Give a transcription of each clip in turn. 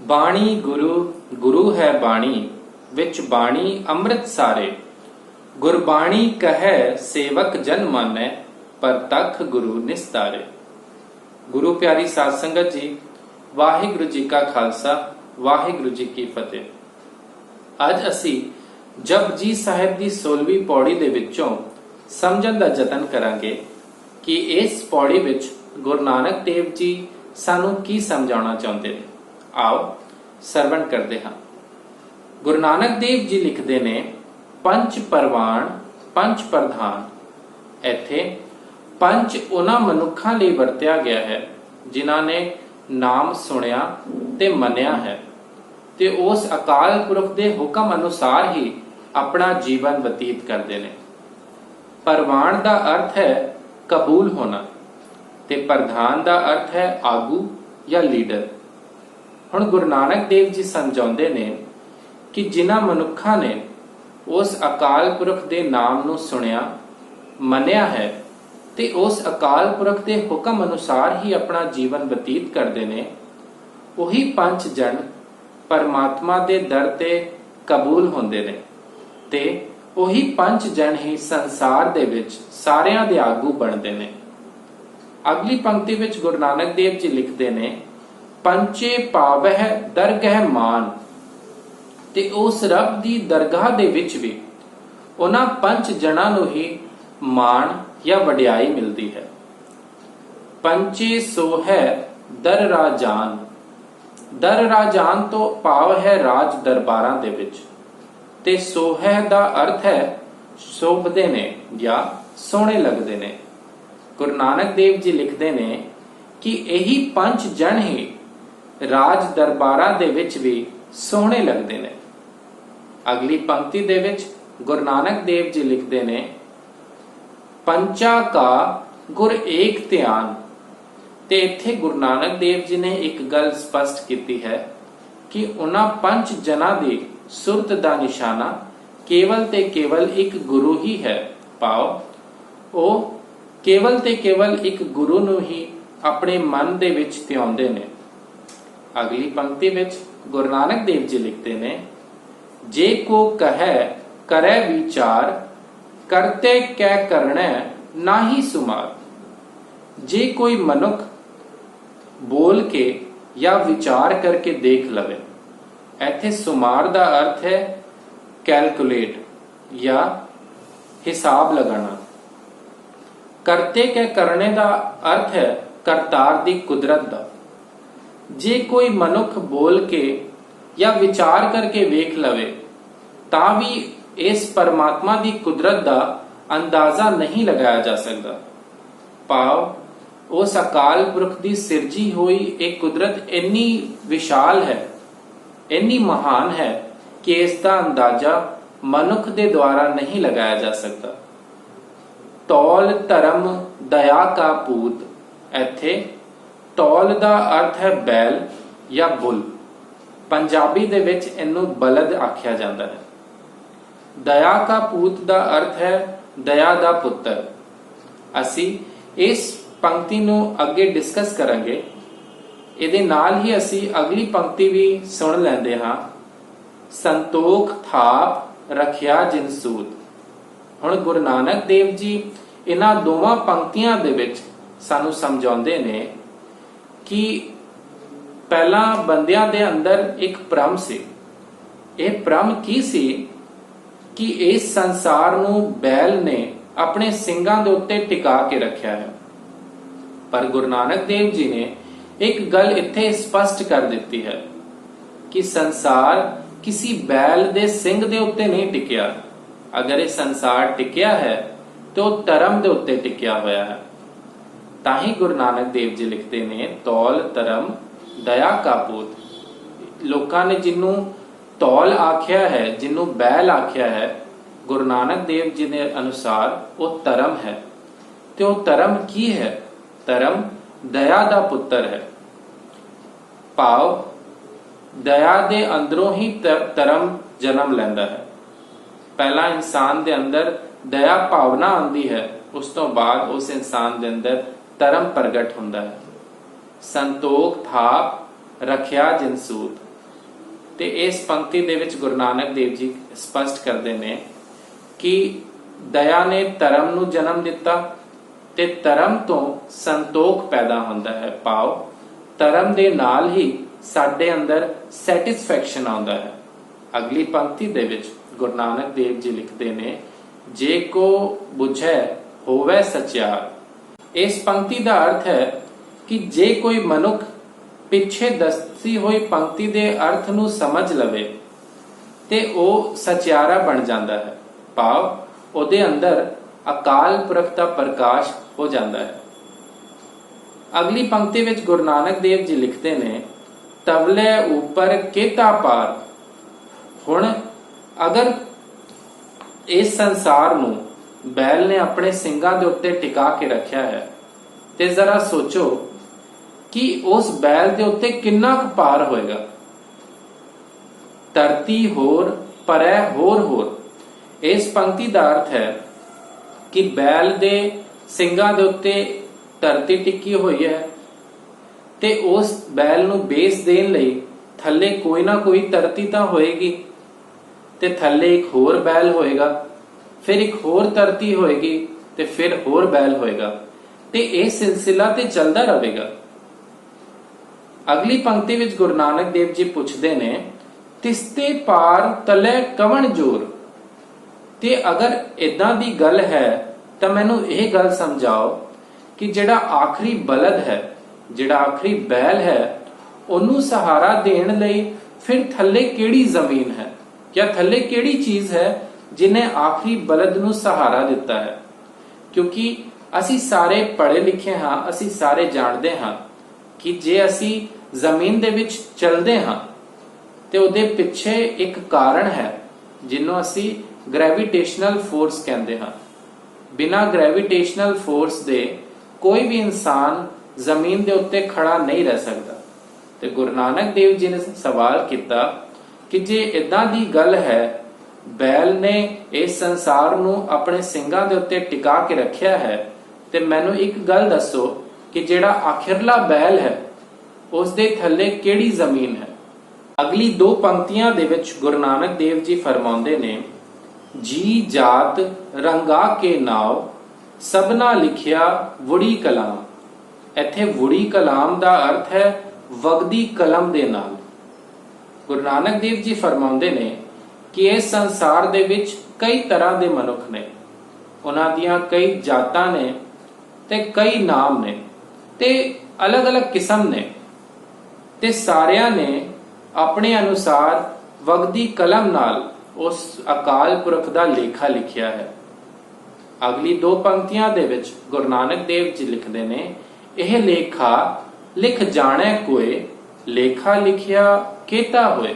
बाणी गुरु गुरु है बाणी विच बाणी अमृत सारे। गुरबाणी कहे सेवक जन मानै पर तख गुरु निस्तारे। गुरु प्यारी साध संगत जी, वाहिगुरु जी का खालसा वाहिगुरु जी की फतेह। अज असी जपजी साहिब की 16वीं पौड़ी दे विचों समझण दा जतन करांगे कि इस पौड़ी विच गुरु नानक देव जी सानू की समझाउणा चाहुंदे ने। आओ सरवण करते हाँ। गुरु नानक देव जी लिखते ने, पंच परवान पंच प्रधान। इत्थे पंच उन्हां मनुखां लई वरतिया गया है जिन्हां ने नाम सुनिया ते मन्निया है ते उस अकाल पुरख दे हुक्म अनुसार ही अपना जीवन बतीत करते हैं। परवान का अर्थ है कबूल होना ते प्रधान का अर्थ है आगू या लीडर। हुण गुरु नानक देव जी समझाउंदे ने कि जिन्हां मनुखां ने उस अकाल पुरख दे नाम नूं सुनिया मन्निया है ते उस अकाल पुरख दे हुक्म अनुसार ही अपना जीवन बतीत करते हैं, उही पंच जन परमात्मा दे दर ते कबूल होंदे ने ते उही पंच जन ही संसार दे विच सारियां दे आगू बनते ने। अगली पंक्ति विच गुरु नानक देव जी लिखते ने, पंचे पावह दरगह मान। ते उस रब दी दरगाह दे विच भी उन्हां पंच जनां नूं ही मान या वडियाई मिलती है। पंचे सो है दर राजान। दर राजान तो भाव है राज दरबारां दे विच ते सोहै दा अर्थ है शोभदे ने या सोहणे लगदे ने। गुरु नानक देव जी लिखते ने कि यही पंच जन ही राज दरबारां दे विच भी सोहणे लगदे ने। अगली पंक्ति दे विच गुरु नानक देव जी लिखते ने, पंचा का गुर एक ध्यान। ते इत्थे गुरु नानक देव जी ने एक गल स्पष्ट की है कि उन्हां पंच जनां दी सुरत दा निशाना केवल ते केवल एक गुरु ही है। पाओ ओ केवल ते केवल एक गुरु नूं ही अपने मन दे विच ध्याउंदे ने। अगली पंक्ति विच गुरु नानक देव जी लिखते ने, जे को कहे करे विचार करते कै करने नाही सुमार। जे कोई मनुख बोल के या विचार करके देख लवे। ऐथे सुमार दा अर्थ है कैलकुलेट या हिसाब लगाना। करते कै करने दा अर्थ है करतार दी कुदरत दा। जे कोई मनुख बोल के या विचार करके वेख लवे तां भी इस परमात्मा दी कुदरत दा अंदाजा नहीं लगाया जा सकता। पाओ उस अकाल पुरख दी सिरजी हुई एक कुदरत इन्नी विशाल है, इन्नी महान है कि इसका अंदाजा मनुख दे द्वारा नहीं लगाया जा सकता। तौल धर्म दया का पूत। इत्थे तौल दा अर्थ है बैल या बुल। पंजाबी दे विच इनू बलद आख्या जाता है। दया का पूत दा अर्थ है दया दा पुत्र। असी इस पंक्ति नू अगे डिस्कस करांगे। इहदे नाल ही असी अगली पंक्ति भी सुन लैंदे हां, संतोख थाप रखिया जिन सूत। हुण गुरु नानक देव जी इन्हां दोवां पंक्तियां दे विच सानू समझाउंदे ने कि पहला बंदियां दे अंदर एक भ्रम सी। यह भ्रम की सी कि इस संसार नू बैल ने अपने सिंगां दे उत्ते टिका के रखिया है। पर गुरु नानक देव जी ने एक गल इत्थे स्पष्ट कर दी है कि संसार किसी बैल दे सिंग दे उत्ते नहीं टिकिया। अगर यह संसार टिकिया है तो धर्म दे उत्ते टिकिया होया है। ताही गुरु नानक देव जी लिखते ने, तौल धर्म दया का पूत। लोकां ने जिन्नू तौल आख्या है, जिन्नू बैल आख्या है, गुरु नानक देव जी ने अनुसार वो धर्म है। तो वो धर्म की है? धर्म दया दा पुत्र है। भाव दया दे अंदरों ही धर्म जन्म लैंदा है। पहला इंसान दे अंदर दया भावना आंदी है, उस तो बाद उस इंसान दे अंदर धर्म प्रगट हुंदा है। संतोख थाप रखिया जिन सूत। ਤੇ ਇਸ ਪੰਕਤੀ ਦੇ ਵਿੱਚ ਗੁਰੂ ਨਾਨਕ ਦੇਵ ਜੀ ਸਪਸ਼ਟ ਕਰਦੇ ਨੇ ਕਿ ਦਇਆ ਨੇ ਧਰਮ ਨੂੰ ਜਨਮ ਦਿੱਤਾ ਤੇ ਧਰਮ ਤੋਂ ਸੰਤੋਖ ਪੈਦਾ ਹੁੰਦਾ ਹੈ। ਭਾਵ ਧਰਮ ਦੇ ਨਾਲ ਹੀ ਸਾਡੇ ਅੰਦਰ ਸੈਟੀਸਫੈਕਸ਼ਨ ਆਉਂਦਾ ਹੈ। ਅਗਲੀ ਪੰਕਤੀ ਦੇ ਵਿੱਚ ਗੁਰੂ ਨਾਨਕ ਦੇਵ ਜੀ ਲਿਖਦੇ ਨੇ, ਜੇ ਕੋ ਬੁਝੈ ਹੋਵੇ ਸਚਿਆਰ। ਇਸ ਪੰਕਤੀ ਦਾ ਅਰਥ ਹੈ ਕਿ ਜੇ ਕੋਈ ਮਨੁੱਖ ਪਿੱਛੇ ਦੱਸੀ ਹੋਈ ਪੰਕਤੀ ਦੇ ਅਰਥ ਨੂੰ ਸਮਝ ਲਵੇ ਤੇ ਉਹ ਸਚਿਆਰਾ ਬਣ ਜਾਂਦਾ ਹੈ। ਭਾਵ ਉਹਦੇ ਅੰਦਰ ਅਕਾਲ ਪੁਰਖ ਦਾ ਪ੍ਰਕਾਸ਼ ਹੋ ਜਾਂਦਾ ਹੈ। ਅਗਲੀ ਪੰਕਤੀ ਵਿੱਚ ਗੁਰੂ ਨਾਨਕ ਦੇਵ ਜੀ ਲਿਖਦੇ ਨੇ, ਤਵਲੇ ਉੱਪਰ ਕੇਤਾ ਪਾਰ। ਹੁਣ ਅਗਰ ਇਸ ਸੰਸਾਰ ਨੂੰ ਬੈਲ ਨੇ ਆਪਣੇ ਸਿੰਘਾਂ ਦੇ ਉੱਤੇ ਟਿਕਾ ਕੇ ਰੱਖਿਆ ਹੈ ਤੇ ਜ਼ਰਾ ਸੋਚੋ ਕਿ ਉਸ ਬੈਲ ਦੇ ਉੱਤੇ ਕਿੰਨਾ ਕੁ ਭਾਰ ਹੋਏਗਾ। ਧਰਤੀ ਹੋਰ ਪਰੈ ਹੋਰ। ਇਸ ਪੰਕਤੀ ਦਾ ਅਰਥ ਹੈ ਕਿ ਬੈਲ ਦੇ ਸਿੰਘਾਂ ਦੇ ਉੱਤੇ ਧਰਤੀ ਟਿੱਕੀ ਹੋਈ ਹੈ ਤੇ ਉਸ ਬੈਲ ਨੂੰ ਬੇਸ ਦੇਣ ਲਈ ਥੱਲੇ ਕੋਈ ਨਾ ਕੋਈ ਧਰਤੀ ਤਾਂ ਹੋਏਗੀ ਤੇ ਥੱਲੇ ਇੱਕ ਹੋਰ ਬੈਲ ਹੋਏਗਾ, ਫਿਰ ਇੱਕ ਹੋਰ ਧਰਤੀ ਹੋਏਗੀ ਤੇ ਫਿਰ ਹੋਰ ਬੈਲ ਹੋਏਗਾ ਤੇ ਇਹ ਸਿਲਸਿਲਾ ਤੇ ਚੱਲਦਾ ਰਹੇਗਾ। ਅਗਲੀ ਪੰਕਤੀ ਵਿੱਚ ਗੁਰੂ ਨਾਨਕ ਦੇਵ ਜੀ ਪੁੱਛਦੇ ਨੇ, ਤਿਸਤੇ ਪਾਰ ਤਲੇ ਕਵਣ ਜੋਰ। ਤੇ ਅਗਰ ਇਦਾਂ ਦੀ ਗੱਲ ਹੈ ਤਾਂ ਮੈਨੂੰ ਇਹ ਗੱਲ ਸਮਝਾਓ ਕਿ ਜਿਹੜਾ ਆਖਰੀ ਬਲਦ ਹੈ, ਜਿਹੜਾ ਆਖਰੀ ਬੈਲ ਹੈ, ਉਹਨੂੰ ਸਹਾਰਾ ਦੇਣ ਲਈ ਫਿਰ ਥੱਲੇ ਕਿਹੜੀ ਜ਼ਮੀਨ ਹੈ ਜਾਂ ਥੱਲੇ ਕਿਹੜੀ ਚੀਜ਼ ਹੈ ਜਿਨੇ ਆਖਰੀ ਬਲਦ ਨੂੰ ਸਹਾਰਾ ਦਿੱਤਾ ਹੈ। ਕਿਉਂਕਿ ਅਸੀਂ ਸਾਰੇ ਪੜ੍ਹੇ ਲਿਖੇ ਹਾਂ, ਅਸੀਂ ਸਾਰੇ ਜਾਣਦੇ ਹਾਂ ਕਿ ਜੇ ਅਸੀਂ ਜ਼ਮੀਨ ਦੇ ਵਿੱਚ ਚੱਲਦੇ ਹਾਂ ਤੇ ਉਹਦੇ ਪਿੱਛੇ ਇੱਕ ਕਾਰਨ ਹੈ ਜਿਹਨੂੰ ਅਸੀਂ ਗ੍ਰੈਵਿਟੇਸ਼ਨਲ ਫੋਰਸ ਕਹਿੰਦੇ ਹਾਂ। ਬਿਨਾਂ ਗ੍ਰੈਵਿਟੇਸ਼ਨਲ ਫੋਰਸ ਦੇ ਕੋਈ ਵੀ ਇਨਸਾਨ ਜ਼ਮੀਨ ਦੇ ਉੱਤੇ ਖੜਾ ਨਹੀਂ ਰਹਿ ਸਕਦਾ। ਤੇ ਗੁਰੂ ਨਾਨਕ ਦੇਵ ਜੀ ਨੇ ਸਵਾਲ ਕੀਤਾ ਕਿ ਜੇ ਇਦਾਂ ਦੀ ਗੱਲ ਹੈ, ਬੈਲ ਨੇ ਇਸ ਸੰਸਾਰ ਨੂੰ ਆਪਣੇ ਸਿੰਘਾਂ ਦੇ ਉੱਤੇ ਟਿਕਾ ਕੇ ਰੱਖਿਆ ਹੈ, ਤੇ ਮੈਨੂੰ ਇੱਕ ਗੱਲ ਦੱਸੋ ਕਿ ਜਿਹੜਾ ਆਖਿਰਲਾ ਬੈਲ ਹੈ ਉਸ ਦੇ ਥੱਲੇ ਕਿਹੜੀ ਜ਼ਮੀਨ ਹੈ। ਅਗਲੀ ਦੋ ਪੰਕਤੀਆਂ ਦੇ ਵਿੱਚ ਗੁਰੂ ਨਾਨਕ ਦੇਵ ਜੀ ਫਰਮਾਉਂਦੇ ਨੇ, ਜੀ ਜਾਤ ਰੰਗਾ ਕੇ ਨਾਉ ਸਭਨਾ ਲਿਖਿਆ ਵੁੜੀ ਕਲਾਮ। ਇੱਥੇ ਵੁੜੀ ਕਲਾਮ ਦਾ ਅਰਥ ਹੈ ਵਗਦੀ ਕਲਮ ਦੇ ਨਾਲ। ਗੁਰੂ ਨਾਨਕ ਦੇਵ ਜੀ ਫਰਮਾਉਂਦੇ ਨੇ ਕਿ ਇਸ ਸੰਸਾਰ ਦੇ ਵਿੱਚ ਕਈ ਤਰ੍ਹਾਂ ਦੇ ਮਨੁੱਖ ਨੇ, ਉਹਨਾਂ ਦੀਆਂ ਕਈ ਜਾਤਾਂ ਨੇ ਤੇ ਕਈ ਨਾਮ ਨੇ ਤੇ ਅਲੱਗ-ਅਲੱਗ ਕਿਸਮ ਨੇ, ਤੇ ਸਾਰਿਆਂ ਨੇ ਆਪਣੇ ਅਨੁਸਾਰ ਵਗਦੀ ਕਲਮ ਨਾਲ ਉਸ ਅਕਾਲ ਪੁਰਖ ਦਾ ਲੇਖਾ ਲਿਖਿਆ ਹੈ। ਅਗਲੀ ਦੋ ਪੰਕਤੀਆਂ ਦੇ ਵਿੱਚ ਗੁਰੂ ਨਾਨਕ ਦੇਵ ਜੀ ਲਿਖਦੇ ਨੇ, ਇਹ ਲੇਖਾ ਲਿਖ ਜਾਣੈ ਕੋਏ, ਲੇਖਾ ਲਿਖਿਆ ਕੇਤਾ ਹੋਏ।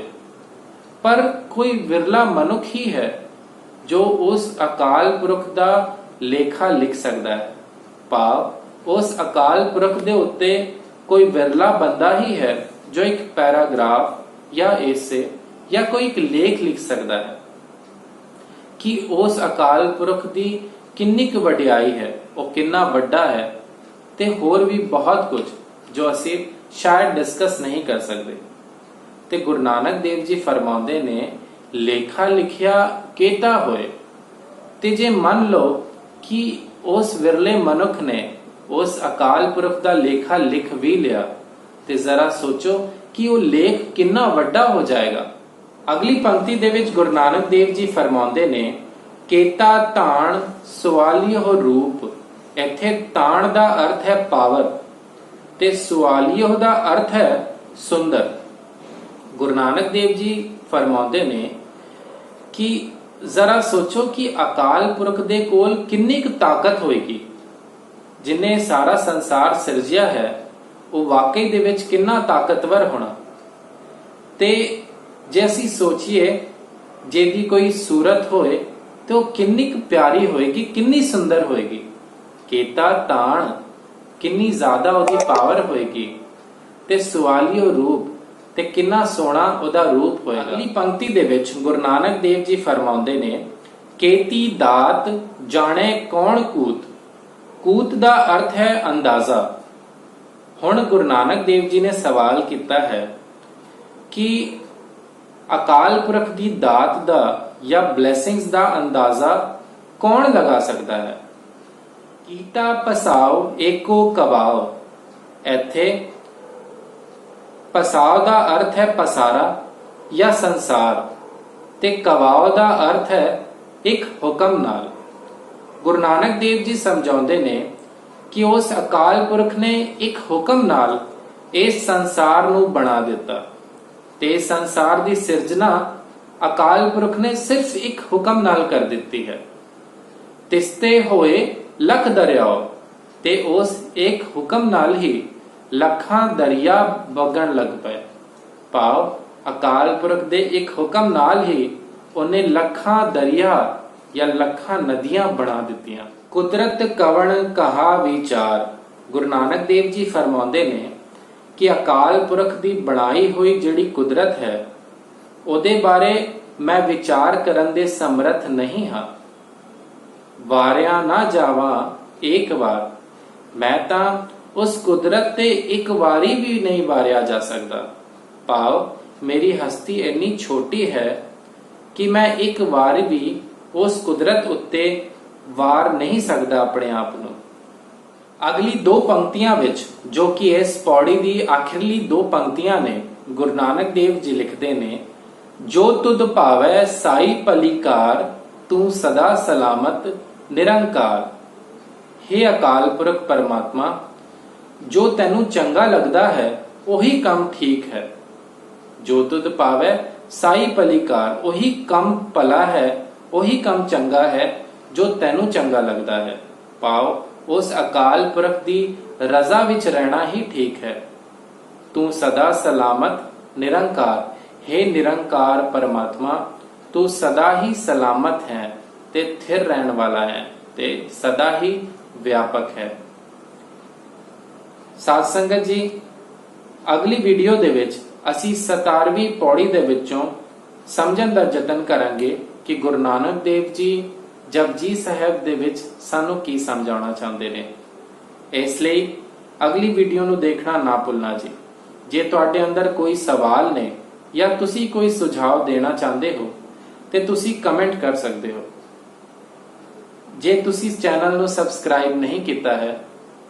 ਪਰ ਕੋਈ ਵਿਰਲਾ ਮਨੁੱਖ ਹੀ ਹੈ ਜੋ ਉਸ ਅਕਾਲ ਪੁਰਖ ਦਾ ਲੇਖਾ ਲਿਖ ਸਕਦਾ ਹੈ। ਭਾਵ ਉਸ ਅਕਾਲ ਪੁਰਖ ਦੇ ਉੱਤੇ ਕੋਈ ਵਿਰਲਾ ਬੰਦਾ ਹੀ ਹੈ ਜੋ ਇੱਕ ਪੈਰਾਗ੍ਰਾਫ ਜਾਂ ਏਸੇ ਜਾਂ ਕੋਈ ਇੱਕ ਲੇਖ ਲਿਖ ਸਕਦਾ ਹੈ ਕਿ ਉਸ ਅਕਾਲ ਪੁਰਖ ਦੀ ਕਿੰਨੀ ਕੁ ਵਡਿਆਈ ਹੈ, ਉਹ ਕਿੰਨਾ ਵੱਡਾ ਹੈ, ਤੇ ਹੋਰ ਵੀ ਬਹੁਤ ਕੁਝ ਜੋ ਅਸੀਂ ਸ਼ਾਇਦ ਡਿਸਕਸ ਨਹੀਂ ਕਰ ਸਕਦੇ। ਤੇ ਗੁਰੂ ਨਾਨਕ ਦੇਵ ਜੀ ਫਰਮਾਉਂਦੇ ਨੇ, ਲੇਖਾ ਲਿਖਿਆ ਕੇਤਾ ਹੋਏ। ਤੇ ਜੇ ਮੰਨ ਲਓ ਕਿ ਉਸ ਵਿਰਲੇ ਮਨੁੱਖ ਨੇ ਉਸ ਅਕਾਲ ਪੁਰਖ ਦਾ ਲੇਖਾ ਲਿਖ ਵੀ ਲਿਆ, ਤੇ ਜ਼ਰਾ ਸੋਚੋ ਕਿ ਉਹ ਲੇਖ ਕਿੰਨਾ ਵੱਡਾ ਹੋ ਜਾਏਗਾ। ਅਗਲੀ ਪੰਕਤੀ ਦੇ ਵਿੱਚ ਗੁਰੂ ਨਾਨਕ ਦੇਵ ਜੀ ਫਰਮਾਉਂਦੇ ਨੇ, ਕੇਤਾ ਤਾਣ ਸਵਾਲੀਓ ਰੂਪ। ਇੱਥੇ ਤਾਣ ਦਾ ਅਰਥ ਹੈ ਪਾਵਰ ਤੇ ਸਵਾਲੀਓ ਦਾ ਅਰਥ ਹੈ ਸੁੰਦਰ। ਗੁਰੂ ਨਾਨਕ ਦੇਵ ਜੀ ਫਰਮਾਉਂਦੇ ਨੇ ਕਿ ਜ਼ਰਾ ਸੋਚੋ ਕਿ ਅਕਾਲ ਪੁਰਖ ਦੇ ਕੋਲ ਕਿੰਨੀ ਕੁ ਤਾਕਤ ਹੋਏਗੀ। ਜਿਨੇ ਸਾਰਾ ਸੰਸਾਰ ਸਿਰਜਿਆ ਹੈ ਉਹ ਵਾਕਈ ਦੇ ਵਿੱਚ ਕਿੰਨਾ ਤਾਕਤਵਰ ਹੋਣਾ। ਤੇ ਜੇ ਅਸੀਂ ਸੋਚੀਏ ਜਿਹਦੀ ਕੋਈ ਸੂਰਤ ਹੋਏ ਤੇ ਉਹ ਕਿੰਨੀ ਕੁ ਪਿਆਰੀ ਹੋਏਗੀ, ਕਿੰਨੀ ਸੁੰਦਰ ਹੋਏਗੀ। ਕੇਤਾ ਤਾਣ, ਕਿੰਨੀ ਜ਼ਿਆਦਾ ਉਹਦੀ ਪਾਵਰ ਹੋਏਗੀ, ਤੇ ਸਵਾਲੀਓ ਰੂਪ, ਤੇ ਕਿੰਨਾ ਸੋਹਣਾ ਉਹਦਾ ਰੂਪ ਹੋਏਗਾ। ਅਗਲੀ ਪੰਕਤੀ ਦੇ ਵਿੱਚ ਗੁਰੂ ਨਾਨਕ ਦੇਵ ਜੀ ਫਰਮਾਉਂਦੇ ਨੇ, ਕੇਤੀ ਦਾਤ ਜਾਣੇ ਕੌਣ ਕੂਤ। ਕੂਤ ਦਾ ਅਰਥ ਹੈ ਅੰਦਾਜ਼ਾ। ਹੁਣ ਗੁਰੂ ਨਾਨਕ ਦੇਵ ਜੀ ਨੇ ਸਵਾਲ ਕੀਤਾ ਹੈ ਕਿ ਅਕਾਲ ਪੁਰਖ ਦੀ ਦਾਤ ਦਾ ਜਾਂ ਬਲੇਸਿੰਗਸ ਦਾ ਅੰਦਾਜ਼ਾ ਕੌਣ ਲਗਾ ਸਕਦਾ ਹੈ? ਕੀਤਾ ਪਸਾਓ ਏਕੋ ਕਬਾਓ। ਇੱਥੇ ਪਸਾਓ ਦਾ ਅਰਥ ਹੈ ਪਸਾਰਾ ਜਾਂ ਸੰਸਾਰ, ਤੇ ਕਵਾਓ ਦਾ ਅਰਥ ਹੈ ਇੱਕ ਹੁਕਮ ਨਾਲ। ਗੁਰੂ ਨਾਨਕ ਦੇਵ ਜੀ ਸਮਝਾਉਂਦੇ ਨੇ ਕਿ ਉਸ ਅਕਾਲ ਪੁਰਖ ਨੇ ਇੱਕ ਹੁਕਮ ਨਾਲ ਇਸ ਸੰਸਾਰ ਨੂੰ ਬਣਾ ਦਿੱਤਾ, ਤੇ ਸੰਸਾਰ ਦੀ ਸਿਰਜਣਾ ਅਕਾਲ ਪੁਰਖ ਨੇ ਸਿਰਫ ਇੱਕ ਹੁਕਮ ਨਾਲ ਕਰ ਦਿੱਤੀ ਹੈ। ਤਿਸਤੇ ਹੋਏ ਲੱਖ ਦਰਿਆਓ, ਤੇ ਉਸ ਇੱਕ ਹੁਕਮ ਨਾਲ ਹੀ ਲੱਖਾਂ ਦਰਿਆ ਵਗਣ ਲੱਗ ਪਏ। ਭਾਵ ਅਕਾਲ ਪੁਰਖ ਦੇ ਇੱਕ ਹੁਕਮ ਨਾਲ ਹੀ ਉਹਨੇ ਲੱਖਾਂ ਦਰਿਆ ਜਾਂ ਲੱਖਾਂ ਨਦੀਆਂ ਬਣਾ ਦਿੱਤੀਆਂ। ਕੁਦਰਤ ਕਵਣ ਕਹਾ ਵਿਚਾਰ। ਗੁਰੂ ਨਾਨਕ ਦੇਵ ਜੀ ਫਰਮਾਉਂਦੇ ਨੇ ਕਿ ਅਕਾਲ ਪੁਰਖ ਦੀ ਬਣਾਈ ਹੋਈ ਜਿਹੜੀ ਕੁਦਰਤ ਹੈ ਉਹਦੇ ਬਾਰੇ ਮੈਂ ਵਿਚਾਰ ਕਰਨ ਦੇ ਸਮਰੱਥ ਨਹੀਂ ਹਾਂ। ਵਾਰਿਆ ਨਾ ਜਾਵਾਂ ਇੱਕ ਵਾਰ, ਮੈਂ ਤਾਂ ਉਸ ਕੁਦਰਤ ਤੇ ਇੱਕ ਵਾਰੀ ਵੀ ਨਹੀਂ ਵਾਰਿਆ ਜਾ ਸਕਦਾ। ਭਾਵ ਮੇਰੀ ਹਸਤੀ ਇੰਨੀ ਛੋਟੀ ਹੈ ਕਿ ਮੈਂ ਇੱਕ ਵਾਰ ਵੀ ਉਸ ਕੁਦਰਤ ਉੱਤੇ ਵਾਰ ਨਹੀਂ ਸਕਦਾ ਆਪਣੇ ਆਪ ਨੂੰ। ਅਗਲੀ ਦੋ ਪੰਕਤੀਆਂ ਵਿੱਚ, ਜੋ ਕਿ ਇਸ ਪੌੜੀ ਦੀ ਆਖਿਰਲੀ ਦੋ ਪੰਕਤੀਆਂ ਨੇ, ਗੁਰੂ ਨਾਨਕ ਦੇਵ ਜੀ ਲਿਖਦੇ ਨੇ, ਜੋ ਤੁਧ ਭਾਵੈ ਸਾਈ ਭਲੀਕਾਰ, ਤੂੰ ਸਦਾ ਸਲਾਮਤ ਨਿਰੰਕਾਰ। ਹੇ ਅਕਾਲ ਪੁਰਖ ਪਰਮਾਤਮਾ, ਜੋ ਤੈਨੂੰ ਚੰਗਾ ਲੱਗਦਾ ਹੈ ਉਹੀ ਕੰਮ ਠੀਕ ਹੈ। ਜੋ ਤੁਧ ਭਾਵੈ ਸਾਈ ਭਲੀਕਾਰ, ਉਹੀ ਕੰਮ ਭਲਾ ਹੈ, ਉਹੀ ਕੰਮ ਚੰਗਾ ਹੈ ਜੋ ਤੈਨੂੰ ਚੰਗਾ ਲੱਗਦਾ ਹੈ। ਭਾਵ ਉਸ ਅਕਾਲ ਪੁਰਖ ਦੀ ਰਜ਼ਾ ਵਿੱਚ ਰਹਿਣਾ ਹੀ ਠੀਕ ਹੈ। ਤੂੰ ਸਦਾ ਸਲਾਮਤ ਨਿਰੰਕਾਰ, हे ਨਿਰੰਕਾਰ ਪਰਮਾਤਮਾ, ਤੂੰ ਸਦਾ ਹੀ ਸਲਾਮਤ ਹੈ ਤੇ ਸਥਿਰ ਰਹਿਣ ਵਾਲਾ ਹੈ ਤੇ ਸਦਾ ਹੀ ਵਿਆਪਕ ਹੈ। ਸਾਧ ਸੰਗਤ ਜੀ, ਅਗਲੀ ਵੀਡੀਓ ਦੇ ਵਿੱਚ ਅਸੀਂ 17ਵੀਂ ਪੌੜੀ ਦੇ ਵਿੱਚੋਂ ਸਮਝਣ ਦਾ ਯਤਨ ਕਰਾਂਗੇ ਕਿ ਗੁਰੂ ਨਾਨਕ ਦੇਵ ਜੀ ਜਪਜੀ ਸਾਹਿਬ ਦੇ ਵਿੱਚ ਸਾਨੂੰ ਕੀ ਸਮਝਾਉਣਾ ਚਾਹੁੰਦੇ ਨੇ। ਇਸ ਲਈ ਅਗਲੀ ਵੀਡੀਓ ਨੂੰ ਦੇਖਣਾ ਨਾ ਭੁੱਲਣਾ ਜੀ। ਜੇ ਤੁਹਾਡੇ ਅੰਦਰ ਕੋਈ ਸਵਾਲ ਨੇ ਜਾਂ ਤੁਸੀਂ ਕੋਈ ਸੁਝਾਅ ਦੇਣਾ ਚਾਹੁੰਦੇ ਹੋ ਤੇ ਤੁਸੀਂ ਕਮੈਂਟ ਕਰ ਸਕਦੇ ਹੋ। ਜੇ ਤੁਸੀਂ ਚੈਨਲ ਨੂੰ ਸਬਸਕ੍ਰਾਈਬ ਨਹੀਂ ਕੀਤਾ ਹੈ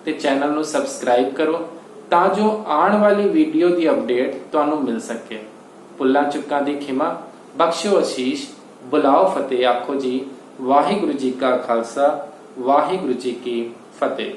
ਤੇ ਚੈਨਲ ਨੂੰ ਸਬਸਕ੍ਰਾਈਬ ਕਰੋ ਤਾਂ ਜੋ ਆਉਣ ਵਾਲੀ ਵੀਡੀਓ ਦੀ ਅਪਡੇਟ ਤੁਹਾਨੂੰ ਮਿਲ ਸਕੇ। ਭੁੱਲਾਂ ਚੁੱਕਾਂ ਦੀ ਖਿਮਾ, ਬਖਸ਼ੋ ਅਸ਼ੀਸ਼, ਬੁਲਾਓ ਫਤਿਹ। ਆਖੋ ਜੀ ਵਾਹਿਗੁਰੂ ਜੀ ਕਾ ਖਾਲਸਾ, ਵਾਹਿਗੁਰੂ ਜੀ ਕੀ ਫਤਿਹ।